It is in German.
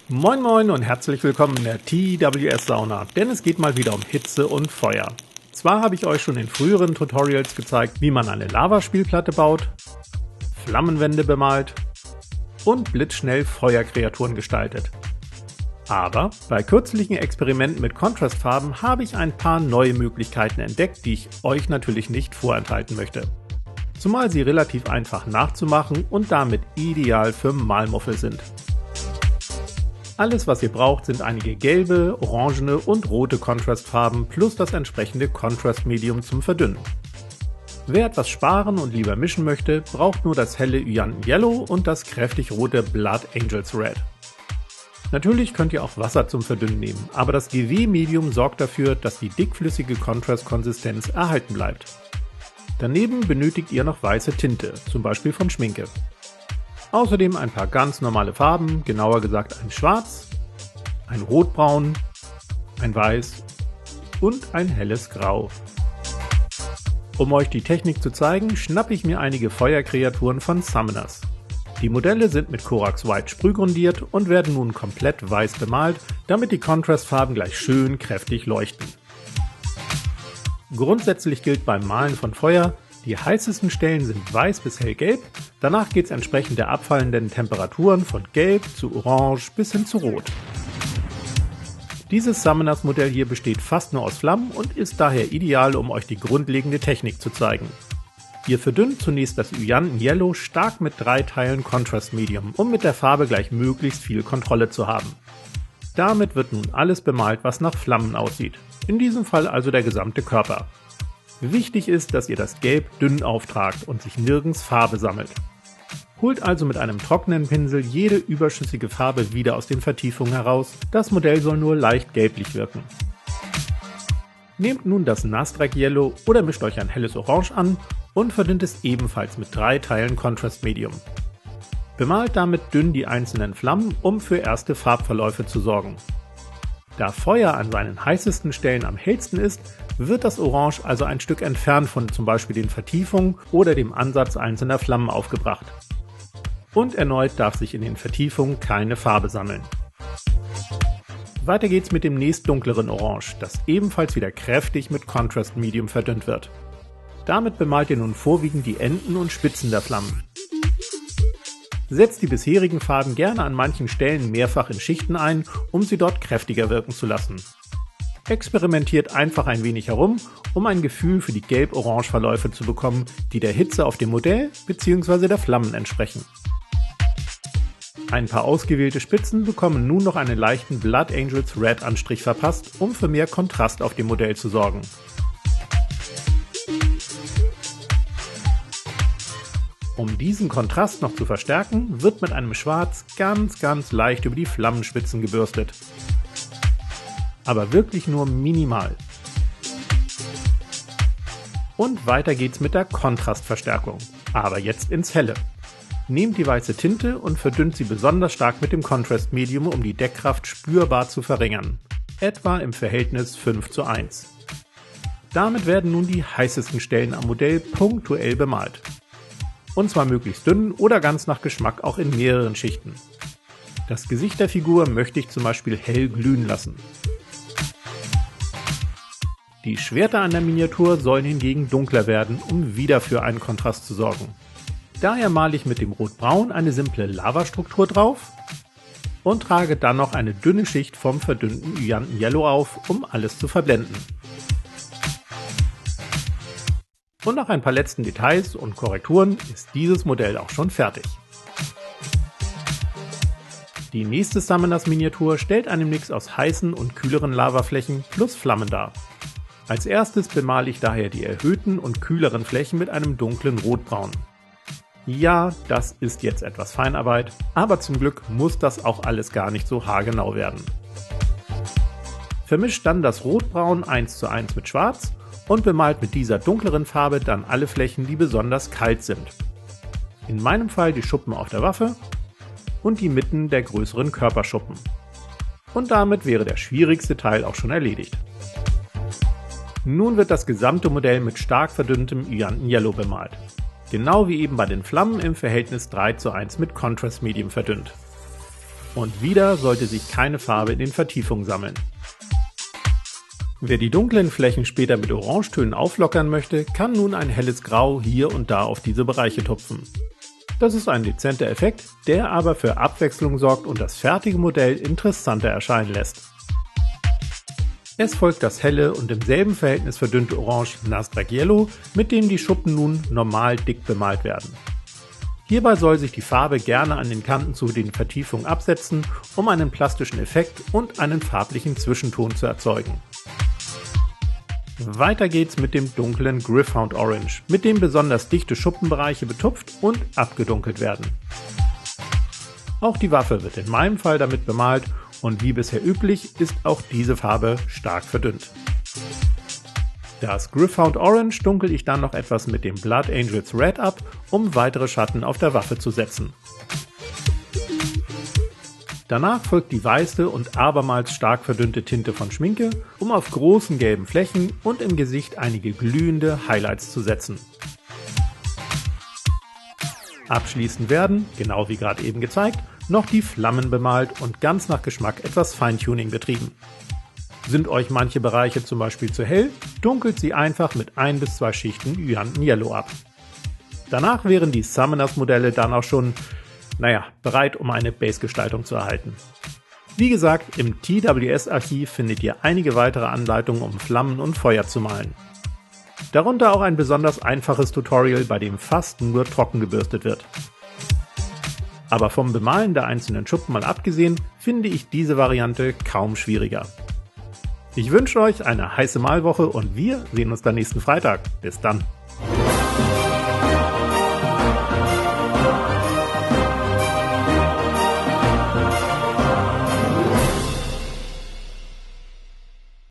Moin Moin und herzlich willkommen in der TWS-Sauna, denn es geht mal wieder um Hitze und Feuer. Zwar habe ich euch schon in früheren Tutorials gezeigt, wie man eine Lavaspielplatte baut, Flammenwände bemalt und blitzschnell Feuerkreaturen gestaltet. Aber bei kürzlichen Experimenten mit Kontrastfarben habe ich ein paar neue Möglichkeiten entdeckt, die ich euch natürlich nicht vorenthalten möchte. Zumal sie relativ einfach nachzumachen und damit ideal für Malmuffel sind. Alles was ihr braucht sind einige gelbe, orangene und rote Kontrastfarben plus das entsprechende Contrast-Medium zum Verdünnen. Wer etwas sparen und lieber mischen möchte, braucht nur das helle Yanten Yellow und das kräftig rote Blood Angels Red. Natürlich könnt ihr auch Wasser zum Verdünnen nehmen, aber das GW-Medium sorgt dafür, dass die dickflüssige Contrast-Konsistenz erhalten bleibt. Daneben benötigt ihr noch weiße Tinte, zum Beispiel von Schminke. Außerdem ein paar ganz normale Farben, genauer gesagt ein Schwarz, ein Rotbraun, ein Weiß und ein helles Grau. Um euch die Technik zu zeigen, schnappe ich mir einige Feuerkreaturen von Summoners. Die Modelle sind mit Corax White sprühgrundiert und werden nun komplett weiß bemalt, damit die Contrastfarben gleich schön kräftig leuchten. Grundsätzlich gilt beim Malen von Feuer, die heißesten Stellen sind weiß bis hellgelb, danach geht es entsprechend der abfallenden Temperaturen von gelb zu orange bis hin zu rot. Dieses Summoners Modell hier besteht fast nur aus Flammen und ist daher ideal, um euch die grundlegende Technik zu zeigen. Ihr verdünnt zunächst das Yanten Yellow stark mit 3 Teilen Contrast Medium, um mit der Farbe gleich möglichst viel Kontrolle zu haben. Damit wird nun alles bemalt, was nach Flammen aussieht, in diesem Fall also der gesamte Körper. Wichtig ist, dass ihr das Gelb dünn auftragt und sich nirgends Farbe sammelt. Holt also mit einem trockenen Pinsel jede überschüssige Farbe wieder aus den Vertiefungen heraus, das Modell soll nur leicht gelblich wirken. Nehmt nun das Nastrek Yellow oder mischt euch ein helles Orange an und verdünnt es ebenfalls mit 3 Teilen Contrast Medium. Bemalt damit dünn die einzelnen Flammen, um für erste Farbverläufe zu sorgen. Da Feuer an seinen heißesten Stellen am hellsten ist, wird das Orange also ein Stück entfernt von zum Beispiel den Vertiefungen oder dem Ansatz einzelner Flammen aufgebracht. Und erneut darf sich in den Vertiefungen keine Farbe sammeln. Weiter geht's mit dem nächst dunkleren Orange, das ebenfalls wieder kräftig mit Contrast Medium verdünnt wird. Damit bemalt ihr nun vorwiegend die Enden und Spitzen der Flammen. Setzt die bisherigen Farben gerne an manchen Stellen mehrfach in Schichten ein, um sie dort kräftiger wirken zu lassen. Experimentiert einfach ein wenig herum, um ein Gefühl für die Gelb-Orange-Verläufe zu bekommen, die der Hitze auf dem Modell bzw. der Flammen entsprechen. Ein paar ausgewählte Spitzen bekommen nun noch einen leichten Blood Angels Red Anstrich verpasst, um für mehr Kontrast auf dem Modell zu sorgen. Um diesen Kontrast noch zu verstärken, wird mit einem Schwarz ganz leicht über die Flammenspitzen gebürstet. Aber wirklich nur minimal. Und weiter geht's mit der Kontrastverstärkung, aber jetzt ins Helle. Nehmt die weiße Tinte und verdünnt sie besonders stark mit dem Contrast Medium, um die Deckkraft spürbar zu verringern, etwa im Verhältnis 5:1. Damit werden nun die heißesten Stellen am Modell punktuell bemalt. Und zwar möglichst dünn oder ganz nach Geschmack auch in mehreren Schichten. Das Gesicht der Figur möchte ich zum Beispiel hell glühen lassen. Die Schwerter an der Miniatur sollen hingegen dunkler werden, um wieder für einen Kontrast zu sorgen. Daher male ich mit dem Rot-Braun eine simple Lavastruktur drauf und trage dann noch eine dünne Schicht vom verdünnten Yanten Yellow auf, um alles zu verblenden. Und nach ein paar letzten Details und Korrekturen ist dieses Modell auch schon fertig. Die nächste Summoners Miniatur stellt einen Mix aus heißen und kühleren Lavaflächen plus Flammen dar. Als erstes bemale ich daher die erhöhten und kühleren Flächen mit einem dunklen Rotbraun. Ja, das ist jetzt etwas Feinarbeit, aber zum Glück muss das auch alles gar nicht so haargenau werden. Vermischt dann das Rotbraun 1:1 mit Schwarz und bemalt mit dieser dunkleren Farbe dann alle Flächen, die besonders kalt sind. In meinem Fall die Schuppen auf der Waffe und die Mitten der größeren Körperschuppen. Und damit wäre der schwierigste Teil auch schon erledigt. Nun wird das gesamte Modell mit stark verdünntem Yanten Yellow bemalt. Genau wie eben bei den Flammen im Verhältnis 3:1 mit Contrast Medium verdünnt. Und wieder sollte sich keine Farbe in den Vertiefungen sammeln. Wer die dunklen Flächen später mit Orangetönen auflockern möchte, kann nun ein helles Grau hier und da auf diese Bereiche tupfen. Das ist ein dezenter Effekt, der aber für Abwechslung sorgt und das fertige Modell interessanter erscheinen lässt. Es folgt das helle und im selben Verhältnis verdünnte Orange Nasdaq Yellow, mit dem die Schuppen nun normal dick bemalt werden. Hierbei soll sich die Farbe gerne an den Kanten zu den Vertiefungen absetzen, um einen plastischen Effekt und einen farblichen Zwischenton zu erzeugen. Weiter geht's mit dem dunklen Gryph-Hound Orange, mit dem besonders dichte Schuppenbereiche betupft und abgedunkelt werden. Auch die Waffe wird in meinem Fall damit bemalt und wie bisher üblich ist auch diese Farbe stark verdünnt. Das Gryph-Hound Orange dunkel ich dann noch etwas mit dem Blood Angels Red ab, um weitere Schatten auf der Waffe zu setzen. Danach folgt die weiße und abermals stark verdünnte Tinte von Schminke, um auf großen gelben Flächen und im Gesicht einige glühende Highlights zu setzen. Abschließend werden, genau wie gerade eben gezeigt, noch die Flammen bemalt und ganz nach Geschmack etwas Feintuning betrieben. Sind euch manche Bereiche zum Beispiel zu hell, dunkelt sie einfach mit 1 bis 2 Schichten Yanten Yellow ab. Danach wären die Summoners Modelle dann auch schon bereit, um eine Base-Gestaltung zu erhalten. Wie gesagt, im TWS-Archiv findet ihr einige weitere Anleitungen, um Flammen und Feuer zu malen. Darunter auch ein besonders einfaches Tutorial, bei dem fast nur trocken gebürstet wird. Aber vom Bemalen der einzelnen Schuppen mal abgesehen, finde ich diese Variante kaum schwieriger. Ich wünsche euch eine heiße Malwoche und wir sehen uns dann nächsten Freitag. Bis dann!